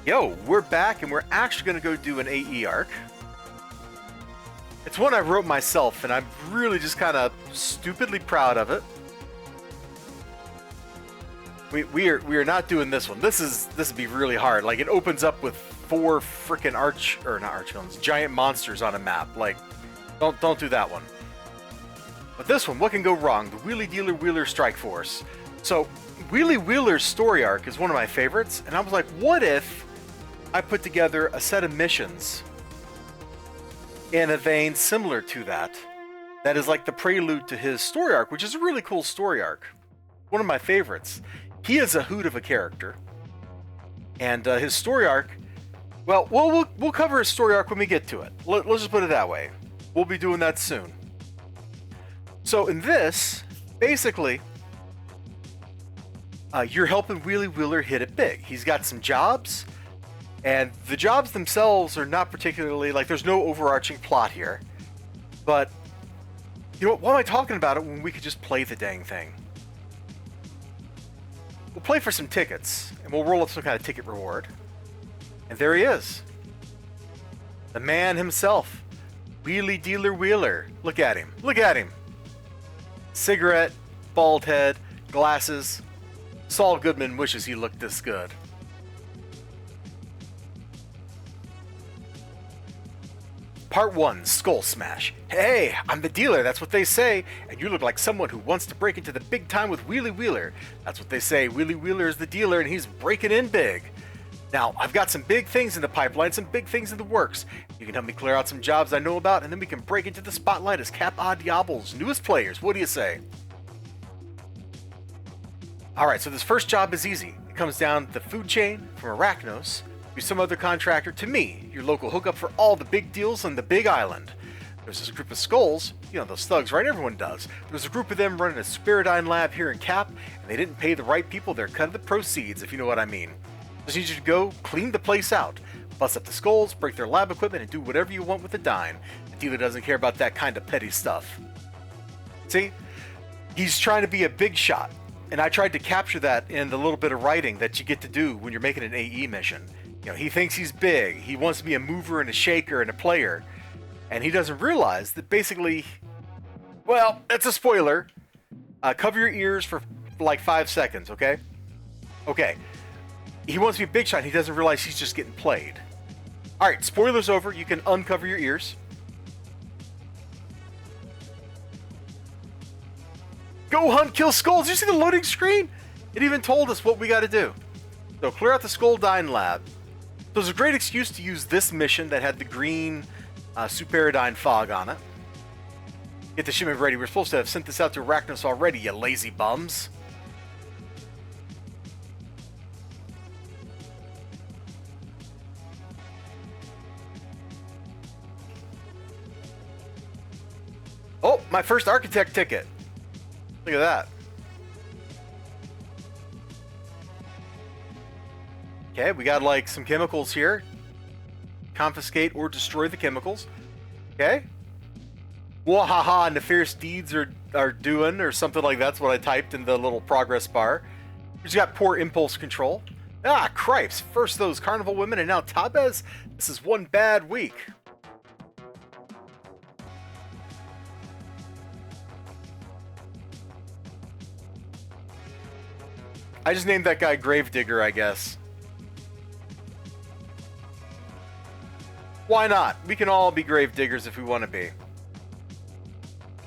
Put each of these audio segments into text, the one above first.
Yo, we're back and we're actually going to go do an AE arc. It's one I wrote myself and I'm really just kind of stupidly proud of it. We are not doing this one. This would be really hard. Like, it opens up with 4 freaking not arch villains, giant monsters on a map. Like, don't do that one. But this one, what can go wrong? The Wheelie Dealer Wheeler Strike Force. So, Wheelie Wheeler's story arc is one of my favorites, and I was like, what if I put together a set of missions in a vein similar to that is like the prelude to his story arc, which is a really cool story arc. One of my favorites. He is a hoot of a character, and his story arc, well, we'll cover his story arc when we get to it. Let's just put it that way. We'll be doing that soon. So in this, basically, you're helping Wheelie Wheeler hit it big. He's got some jobs, and the jobs themselves are not particularly, like, there's no overarching plot here. But, you know what, why am I talking about it when we could just play the dang thing? We'll play for some tickets, and we'll roll up some kind of ticket reward. And there he is. The man himself. Wheelie Dealer Wheeler. Look at him. Look at him. Cigarette, bald head, glasses. Saul Goodman wishes he looked this good. Part 1, Skull Smash. Hey, I'm the dealer, that's what they say, and you look like someone who wants to break into the big time with Wheelie Wheeler. That's what they say, Wheelie Wheeler is the dealer and he's breaking in big. Now, I've got some big things in the pipeline, some big things in the works. You can help me clear out some jobs I know about, and then we can break into the spotlight as Cap A Diablo's newest players. What do you say? Alright, so this first job is easy. It comes down the food chain from Arachnos to some other contractor to me, your local hookup for all the big deals on the Big Island. There's this group of skulls, you know, those thugs, right? Everyone does. There's a group of them running a Spiridine lab here in Cap, and they didn't pay the right people their cut of the proceeds, if you know what I mean. Just need you to go clean the place out, bust up the skulls, break their lab equipment, and do whatever you want with the dime. The dealer doesn't care about that kind of petty stuff. See? He's trying to be a big shot, and I tried to capture that in the little bit of writing that you get to do when you're making an AE mission. You know, he thinks he's big, he wants to be a mover and a shaker and a player, and he doesn't realize that basically, well, that's a spoiler. Cover your ears for like 5 seconds, okay? Okay. He wants to be a big shot, and he doesn't realize he's just getting played. Alright, spoilers over, you can uncover your ears. Go hunt, kill skulls! Did you see the loading screen? It even told us what we gotta do. So clear out the Skull-Dine lab. So it was a great excuse to use this mission that had the green Superidine fog on it. Get the shipment ready. We're supposed to have sent this out to Arachnos already, you lazy bums. Oh, my first architect ticket. Look at that. Okay, we got like some chemicals here. Confiscate or destroy the chemicals. Okay. Wahaha, nefarious deeds are doing, or something like that's what I typed in the little progress bar. We just got poor impulse control. Ah, cripes. First those carnival women and now Tabez. This is one bad week. I just named that guy Gravedigger, I guess. Why not? We can all be gravediggers if we want to be.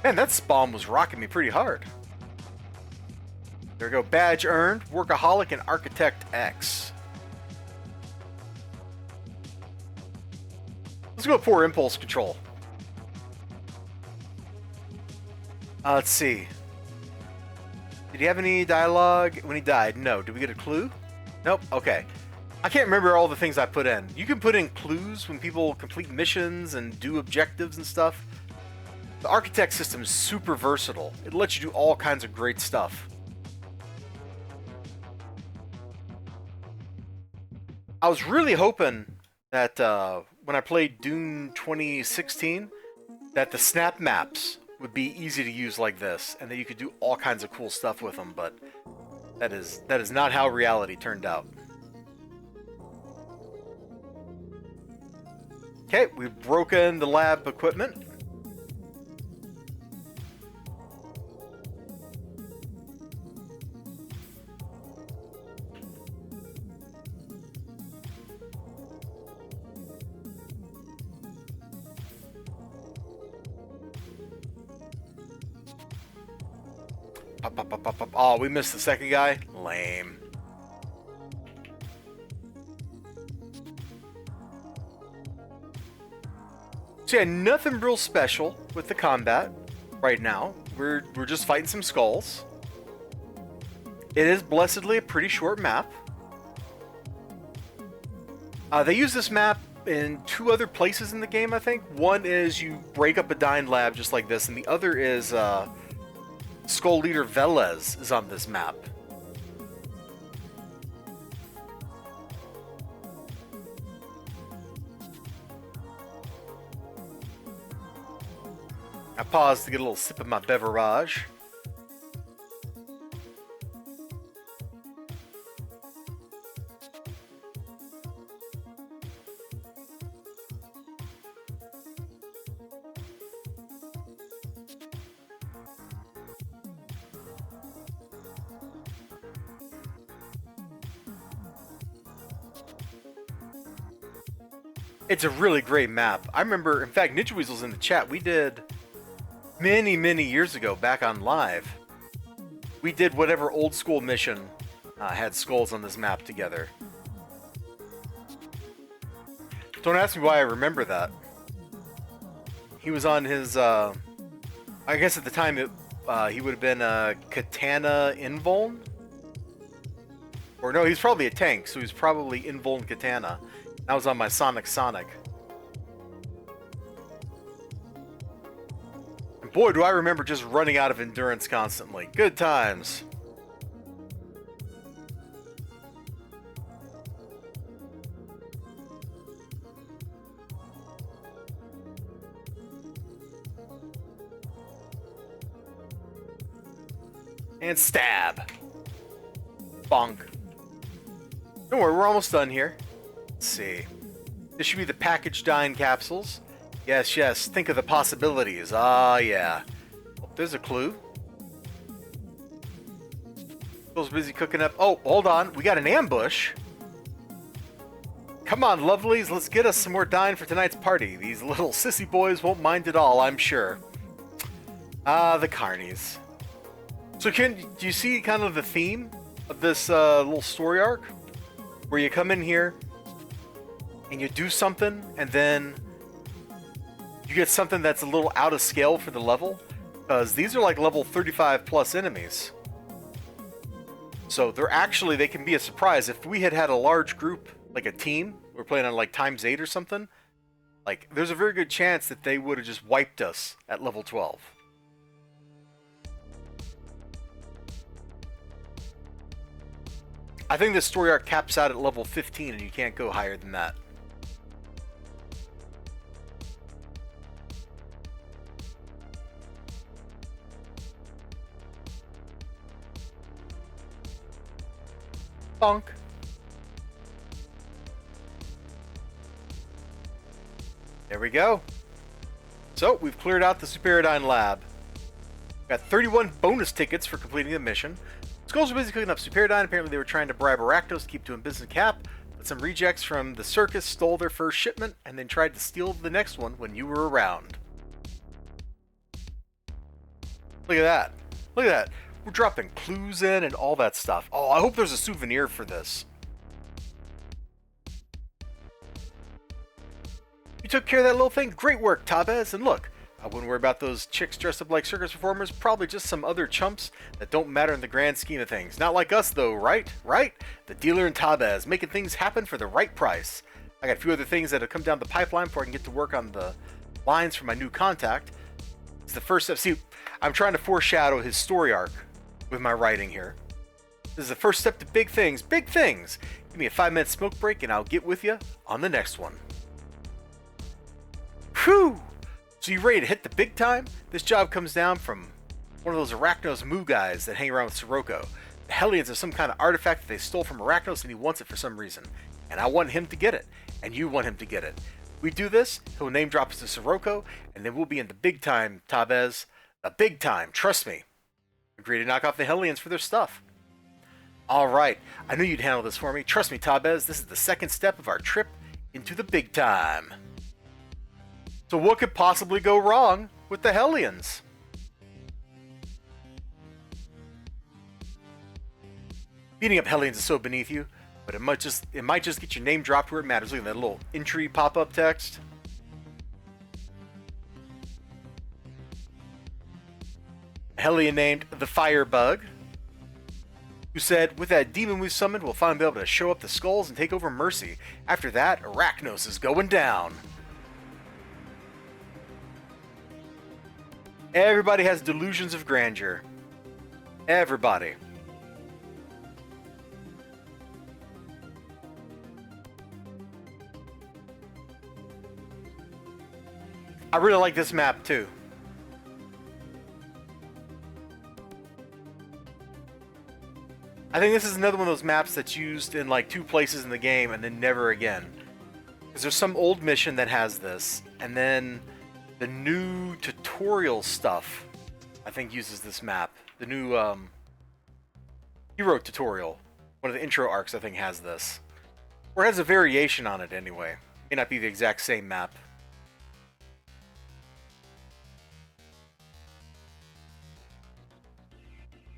Man, that spawn was rocking me pretty hard. There we go. Badge earned, Workaholic, and Architect X. Let's go with poor impulse control. Let's see. Did he have any dialogue when he died? No. Did we get a clue? Nope. Okay. I can't remember all the things I put in. You can put in clues when people complete missions and do objectives and stuff. The Architect system is super versatile. It lets you do all kinds of great stuff. I was really hoping that when I played Dune 2016, that the snap maps would be easy to use like this, and that you could do all kinds of cool stuff with them, but that is not how reality turned out. Okay, we've broken the lab equipment. Pop, pop, pop, pop, pop. Oh, we missed the second guy? Lame. So yeah, nothing real special with the combat right now. We're just fighting some skulls. It is blessedly a pretty short map. They use this map in 2 other places in the game, I think. One is you break up a dying lab just like this, and the other is Skull Leader Velez is on this map. I paused to get a little sip of my beverage. It's a really great map. I remember, in fact, Ninja Weasel's in the chat. We did many years ago, back on live. We did whatever old school mission had skulls on this map together. Don't ask me why I remember that. He was on his, I guess at the time he would have been a Katana Invuln? Or no, he's probably a tank, so he's probably Invuln Katana. That was on my Sonic. And boy, do I remember just running out of endurance constantly. Good times. And stab. Bonk. Don't worry, we're almost done here. Let's see. This should be the packaged dying capsules. Yes, think of the possibilities. Ah, yeah. Oh, there's a clue. Bill's busy cooking up. Oh, hold on. We got an ambush. Come on, lovelies. Let's get us some more dying for tonight's party. These little sissy boys won't mind at all, I'm sure. Ah, the carnies. So do you see kind of the theme of this little story arc? Where you come in here and you do something, and then you get something that's a little out of scale for the level, because these are like level 35 plus enemies. So they can be a surprise. If we had a large group, like a team, we're playing on like ×8 or something, like there's a very good chance that they would have just wiped us at level 12. I think this story arc caps out at level 15 and you can't go higher than that. Bonk. There we go. So, we've cleared out the Superiodine lab. Got 31 bonus tickets for completing the mission. Skulls were busy cooking up Superiodine. Apparently they were trying to bribe Arachnos to keep doing business cap, but some rejects from the circus stole their first shipment and then tried to steal the next one when you were around. Look at that. Look at that. We're dropping clues in and all that stuff. Oh, I hope there's a souvenir for this. You took care of that little thing. Great work, Tabez. And look, I wouldn't worry about those chicks dressed up like circus performers. Probably just some other chumps that don't matter in the grand scheme of things. Not like us, though, right? Right? The dealer in Tabez, making things happen for the right price. I got a few other things that have come down the pipeline before I can get to work on the lines for my new contact. It's the first step. See, I'm trying to foreshadow his story arc with my writing here. This is the first step to big things. Big things! Give me a 5-minute smoke break and I'll get with you on the next one. Whew! So you ready to hit the big time? This job comes down from one of those Arachnos Moo guys that hang around with Sirocco. The Hellions are some kind of artifact that they stole from Arachnos and he wants it for some reason. And I want him to get it. And you want him to get it. We do this, he'll name drop us to Sirocco, and then we'll be in the big time, Tabez. The big time, trust me. Agree to knock off the Hellions for their stuff. Alright, I knew you'd handle this for me. Trust me, Tabez, this is the second step of our trip into the big time. So what could possibly go wrong with the Hellions? Beating up Hellions is so beneath you, but it might just get your name dropped where it matters. Look at that little entry pop-up text. A Hellion named the Firebug, who said, with that demon we've summoned, we'll finally be able to show up the skulls and take over Mercy. After that, Arachnos is going down. Everybody has delusions of grandeur. Everybody. I really like this map too. I think this is another one of those maps that's used in like 2 places in the game and then never again. Because there's some old mission that has this, and then the new tutorial stuff I think uses this map. The new hero tutorial, one of the intro arcs I think has this. Or has a variation on it anyway. May not be the exact same map.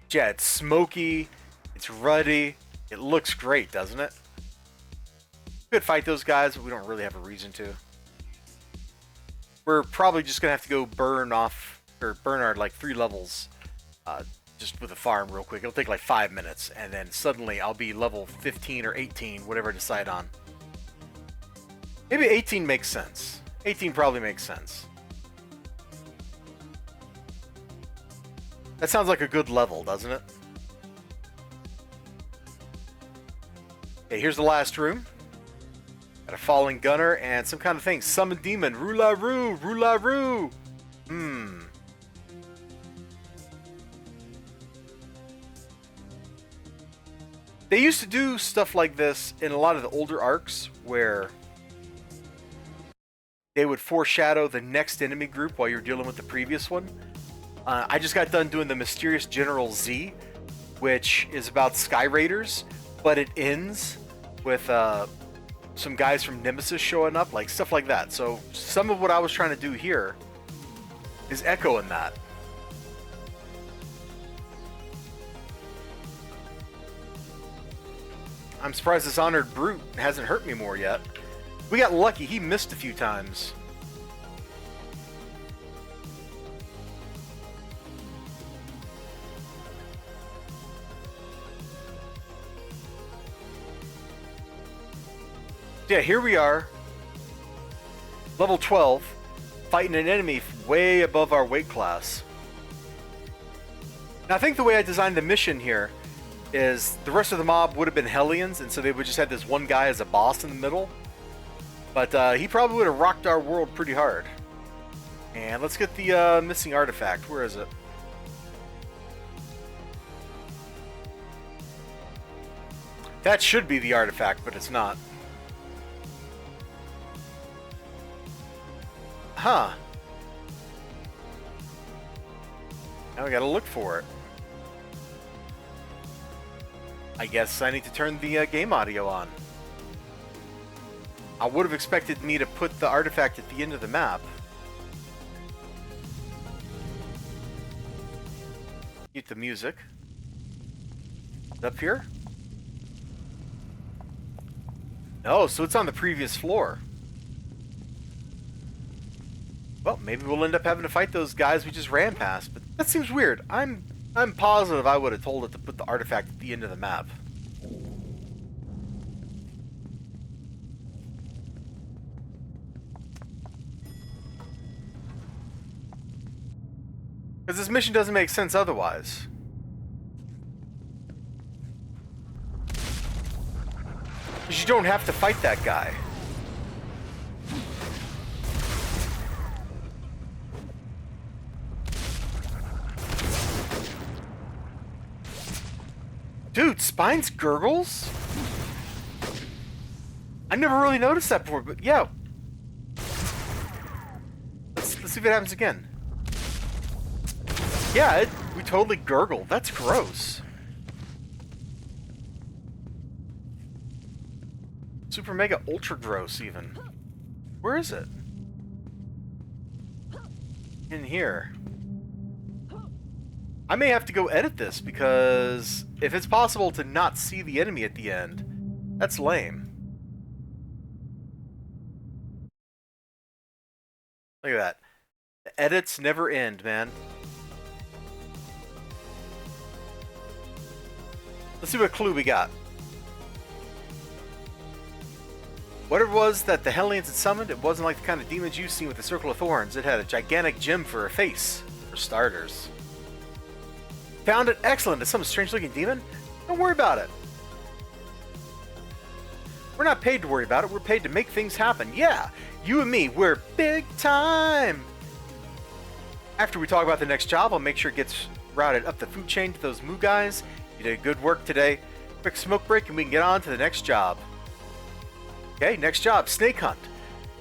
Yeah, it's smoky, it's ruddy, it looks great, doesn't it? We could fight those guys, but we don't really have a reason to. We're probably just gonna have to go burn our like 3 levels just with a farm real quick. It'll take like 5 minutes, and then suddenly I'll be level 15 or 18, whatever I decide on. Maybe 18 makes sense. 18 probably makes sense. That sounds like a good level, doesn't it? Okay, here's the last room. Got a falling gunner and some kind of thing. Summon demon. Rula-roo! Rula-roo! They used to do stuff like this in a lot of the older arcs where they would foreshadow the next enemy group while you're dealing with the previous one. I just got done doing the Mysterious General Z, which is about Sky Raiders, but it ends with some guys from Nemesis showing up, like stuff like that. So some of what I was trying to do here is echoing that. I'm surprised this Honored Brute hasn't hurt me more yet. We got lucky, he missed a few times. Yeah, here we are, level 12, fighting an enemy way above our weight class. Now I think the way I designed the mission here is the rest of the mob would have been Hellions, and so they would just have this one guy as a boss in the middle. But he probably would have rocked our world pretty hard. And let's get the missing artifact. Where is it? That should be the artifact, but it's not. Huh. Now we gotta look for it. I guess I need to turn the game audio on. I would have expected me to put the artifact at the end of the map. Mute the music. Is it up here? No, so it's on the previous floor. Well, maybe we'll end up having to fight those guys we just ran past, but that seems weird. I'm positive I would have told it to put the artifact at the end of the map. Because this mission doesn't make sense otherwise. Because you don't have to fight that guy. Dude, Spine's gurgles? I never really noticed that before, but yeah. see if it happens again. Yeah, we totally gurgled. That's gross. Super mega ultra gross even. Where is it? In here. I may have to go edit this because if it's possible to not see the enemy at the end, that's lame. Look at that. The edits never end, man. Let's see what clue we got. Whatever it was that the Hellions had summoned, it wasn't like the kind of demons you've seen with the Circle of Thorns. It had a gigantic gem for a face, for starters. Found it excellent. It's some strange-looking demon? Don't worry about it. We're not paid to worry about it. We're paid to make things happen. Yeah, you and me, we're big time. After we talk about the next job, I'll make sure it gets routed up the food chain to those Moo guys. You did good work today. Quick smoke break and we can get on to the next job. Okay, next job, snake hunt.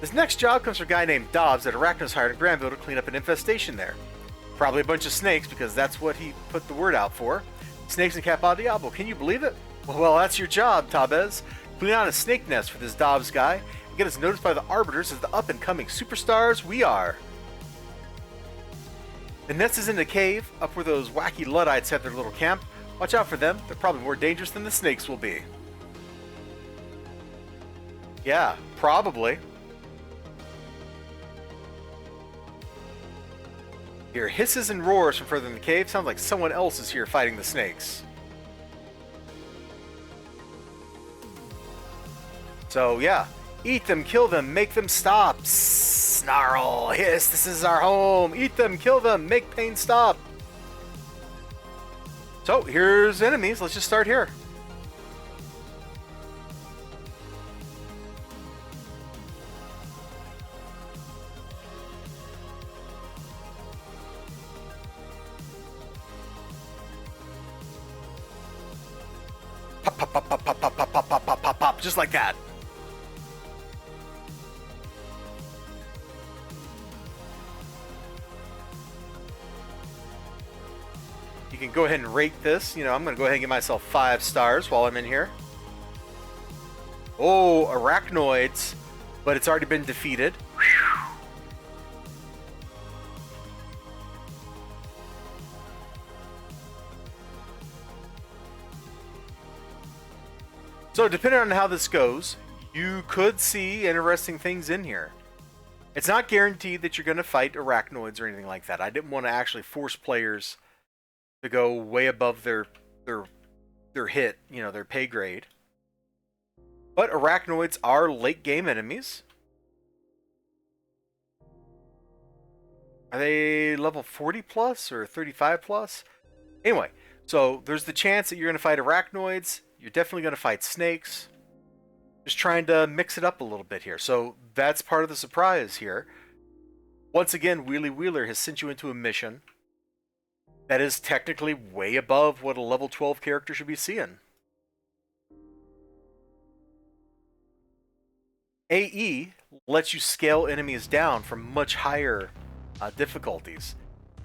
This next job comes from a guy named Dobbs that Arachnos hired in Granville to clean up an infestation there. Probably a bunch of snakes because that's what he put the word out for. Snakes in Capo Diablo, can you believe it? Well, that's your job, Tabez. Clean out a snake nest for this Dobbs guy and get us noticed by the Arbiters as the up-and-coming superstars we are. The nest is in the cave, up where those wacky Luddites have their little camp. Watch out for them. They're probably more dangerous than the snakes will be. Yeah, probably. Hear hisses and roars from further in the cave. Sounds like someone else is here fighting the snakes. So, yeah. Eat them, kill them, make them stop. Snarl, hiss, this is our home. Eat them, kill them, make pain stop. So, here's enemies. Let's just start here. Pop, pop, pop, pop, pop, pop, pop, pop, pop, pop, pop, just like that. You can go ahead and rate this. You know, I'm going to go ahead and give myself 5 stars while I'm in here. Oh, arachnoids, but it's already been defeated. Whew. So depending on how this goes, you could see interesting things in here. It's not guaranteed that you're going to fight arachnoids or anything like that. I didn't want to actually force players to go way above their hit, you know, their pay grade. But arachnoids are late game enemies. Are they level 40 plus or 35 plus? Anyway, so there's the chance that you're going to fight arachnoids. You're definitely going to fight snakes. Just trying to mix it up a little bit here. So that's part of the surprise here. Once again, Wheelie Wheeler has sent you into a mission that is technically way above what a level 12 character should be seeing. AE lets you scale enemies down from much higher difficulties.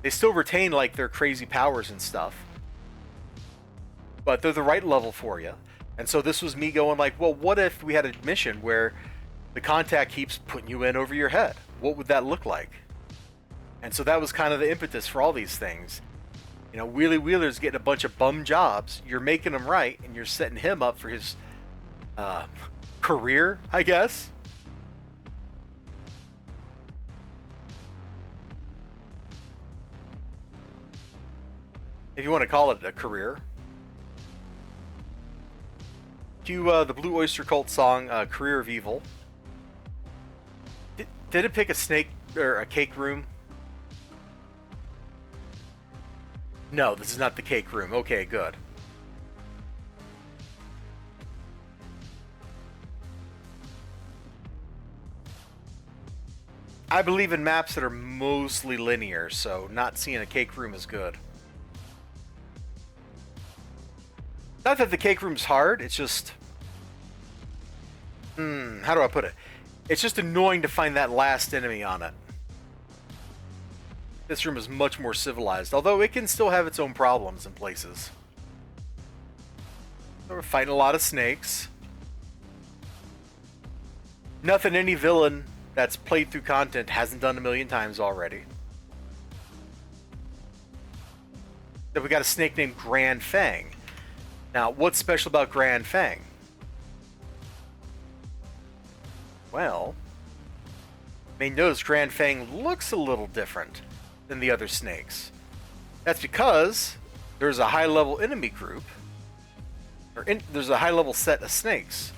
They still retain like their crazy powers and stuff, but they're the right level for you. And so this was me going like, well, what if we had a mission where the contact keeps putting you in over your head? What would that look like? And so that was kind of the impetus for all these things. You know, Wheelie Wheeler's getting a bunch of bum jobs. You're making him right, and you're setting him up for his career, I guess. If you want to call it a career. Cue the Blue Oyster Cult song, Career of Evil. Did it pick a snake or a cake room? No, this is not the cake room. Okay, good. I believe in maps that are mostly linear, so not seeing a cake room is good. Not that the cake room's hard, it's just... how do I put it? It's just annoying to find that last enemy on it. This room is much more civilized, although it can still have its own problems in places. So we're fighting a lot of snakes. Nothing any villain that's played through content hasn't done a million times already. Then we got a snake named Grand Fang. Now, what's special about Grand Fang? Well, you may notice Grand Fang looks a little different than the other snakes. That's because there's a high-level enemy group, there's a high-level set of snakes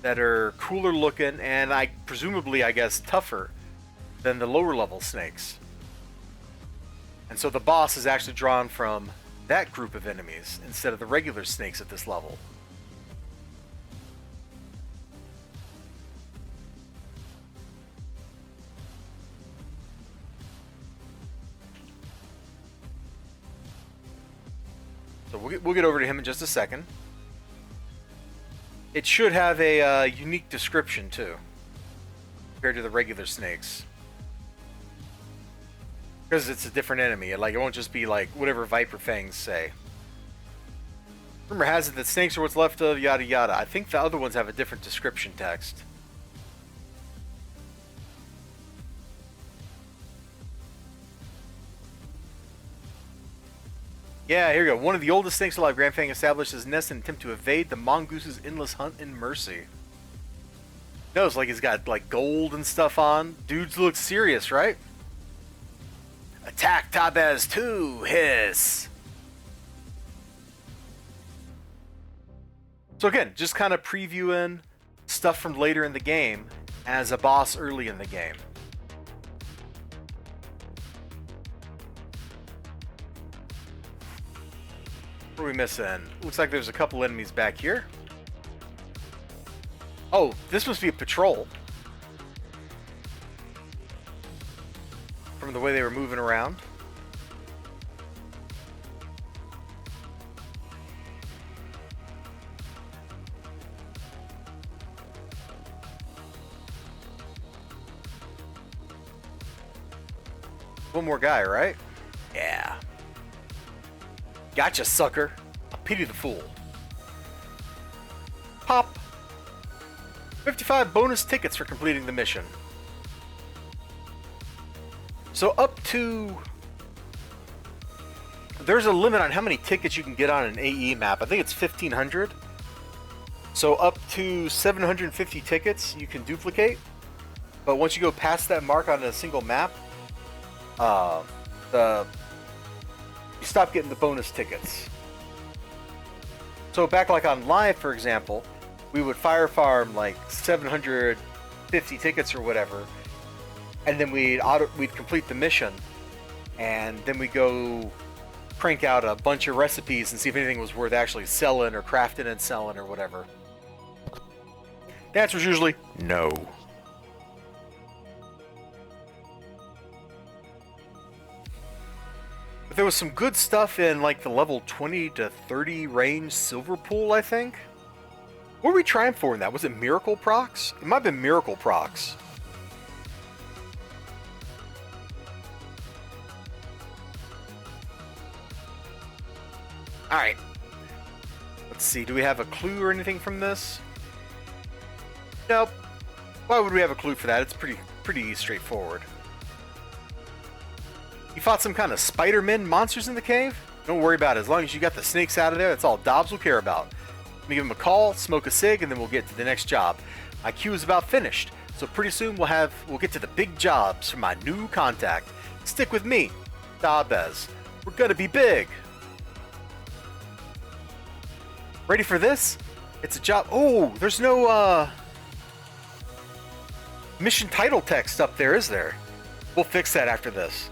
that are cooler looking and presumably, I guess, tougher than the lower level snakes. And so the boss is actually drawn from that group of enemies instead of the regular snakes at this level. So we'll get over to him in just a second. It should have a unique description too, compared to the regular snakes. Because it's a different enemy. Like, it won't just be like whatever Viper Fangs say. Rumor has it that snakes are what's left of yada yada. I think the other ones have a different description text. Yeah, here we go. One of the oldest snakes alive, Grand Fang established his nest in an attempt to evade the mongoose's endless hunt in mercy. Notice, like, he's got, like, gold and stuff on. Dudes look serious, right? Attack Tabez 2! Hiss! So again, just kind of previewing stuff from later in the game as a boss early in the game. What are we missing? Looks like there's a couple enemies back here. Oh, this must be a patrol. From the way they were moving around. One more guy, right? Yeah. Gotcha, sucker. I'll pity the fool. Pop. 55 bonus tickets for completing the mission. So up to... There's a limit on how many tickets you can get on an AE map. I think it's 1,500. So up to 750 tickets you can duplicate. But once you go past that mark on a single map, you stop getting the bonus tickets. So back like on live, for example, we would fire farm like 750 tickets or whatever, and then we'd complete the mission, and then we go crank out a bunch of recipes and see if anything was worth actually selling or crafting and selling or whatever. The answer is usually no. But there was some good stuff in like the level 20 to 30 range silver pool, I think. What were we trying for in that? Was it miracle procs? It might have been miracle procs. Alright. Let's see, do we have a clue or anything from this? Nope. Why would we have a clue for that? It's pretty straightforward. You fought some kind of Spider-Man monsters in the cave? Don't worry about it. As long as you got the snakes out of there, that's all Dobbs will care about. Let me give him a call, smoke a cig, and then we'll get to the next job. My queue is about finished, so pretty soon we'll get to the big jobs for my new contact. Stick with me, Dobbs. We're gonna be big. Ready for this? It's a job. Oh, there's no mission title text up there, is there? We'll fix that after this.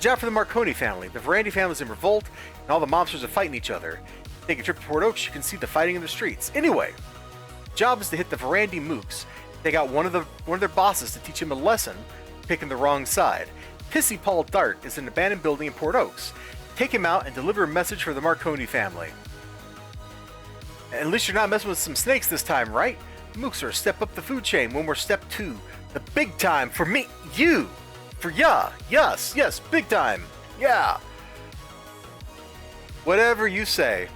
Job for the Marconi family. The Verandi family's in revolt, and all the mobsters are fighting each other. Take a trip to Port Oaks, you can see the fighting in the streets. Anyway, job is to hit the Verandi mooks. Take out one of their bosses to teach him a lesson, picking the wrong side. Pissy Paul Dart is in an abandoned building in Port Oaks. Take him out and deliver a message for the Marconi family. At least you're not messing with some snakes this time, right? Mooks are a step up the food chain when we're step 2. The big time for me, you, for yeah. Yes, yes, big time. Yeah. Whatever you say.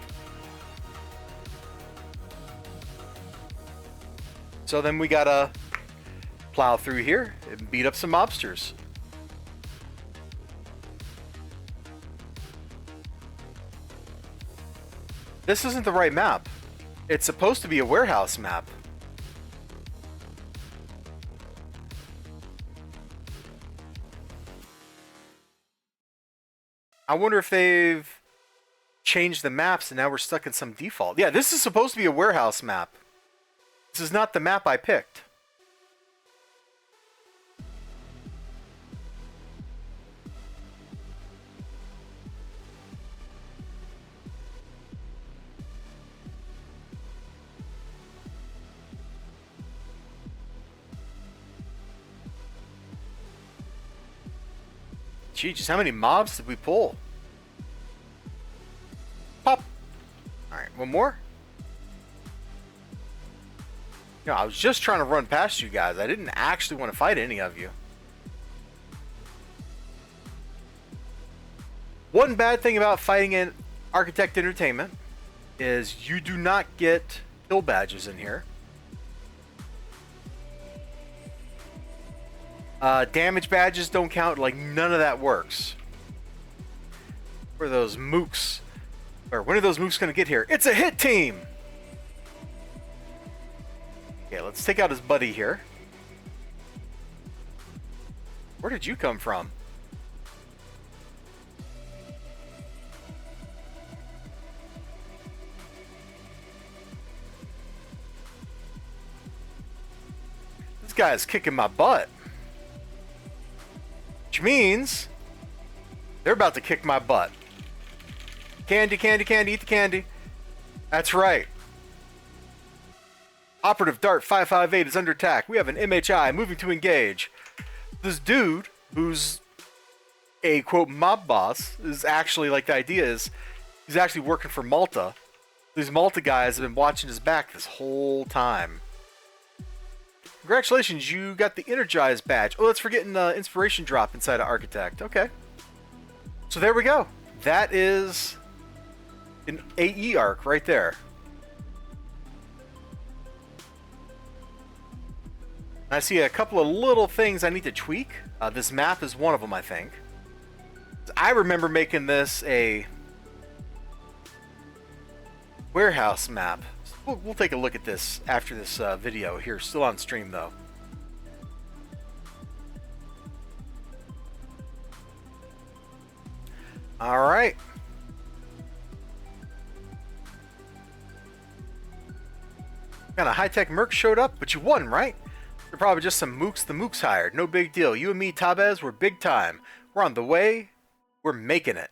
So then we gotta plow through here and beat up some mobsters. This isn't the right map. It's supposed to be a warehouse map. I wonder if they've changed the maps and now we're stuck in some default. Yeah, this is supposed to be a warehouse map. This is not the map I picked. Gee, just how many mobs did we pull? Pop! Alright, one more. No, I was just trying to run past you guys. I didn't actually want to fight any of you. One bad thing about fighting in Architect Entertainment is you do not get kill badges in here. Damage badges don't count. Like, none of that works. Where are those mooks? Or when are those mooks going to get here? It's a hit team! Okay, let's take out his buddy here. Where did you come from? This guy is kicking my butt. Which means they're about to kick my butt. Candy, candy, candy, eat the candy. That's right. Operative Dart 558 is under attack. We have an MHI moving to engage. This dude, who's a quote mob boss, is actually, like, the idea is he's actually working for Malta. These Malta guys have been watching his back this whole time. Congratulations, you got the Energized badge. Oh, let's forget the inspiration drop inside of Architect. Okay. So there we go. That is an AE arc right there. I see a couple of little things I need to tweak. This map is one of them, I think. I remember making this a warehouse map. We'll take a look at this after this video here, still on stream though. All right. Kind of high-tech merc showed up, but you won, right? They're probably just some mooks the mooks hired. No big deal. You and me, Tabez, we're big time. We're on the way. We're making it.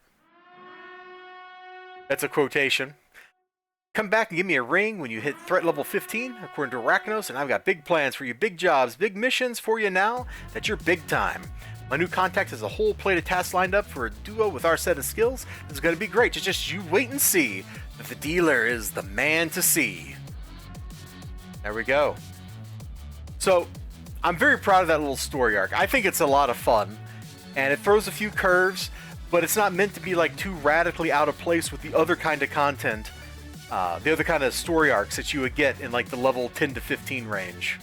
That's a quotation. Come back and give me a ring when you hit threat level 15, according to Arachnos, and I've got big plans for you, big jobs, big missions for you now that you're big time. My new contact has a whole plate of tasks lined up for a duo with our set of skills. This is going to be great. Just you wait and see that the dealer is the man to see. There we go. So, I'm very proud of that little story arc. I think it's a lot of fun, and it throws a few curves, but it's not meant to be like too radically out of place with the other kind of content. The other kind of story arcs that you would get in like the level 10 to 15 range.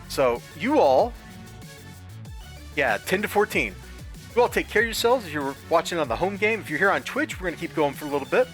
So, you all, yeah, 10 to 14. You all take care of yourselves if you're watching on the home game. If you're here on Twitch, we're going to keep going for a little bit.